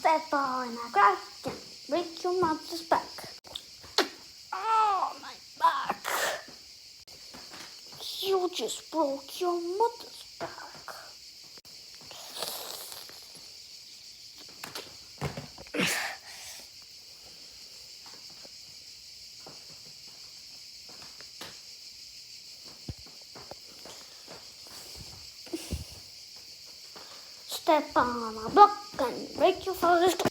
Step on a crack and break your mother's back. Oh, my back. You just broke your mother's back. Step on a block and break your father's back.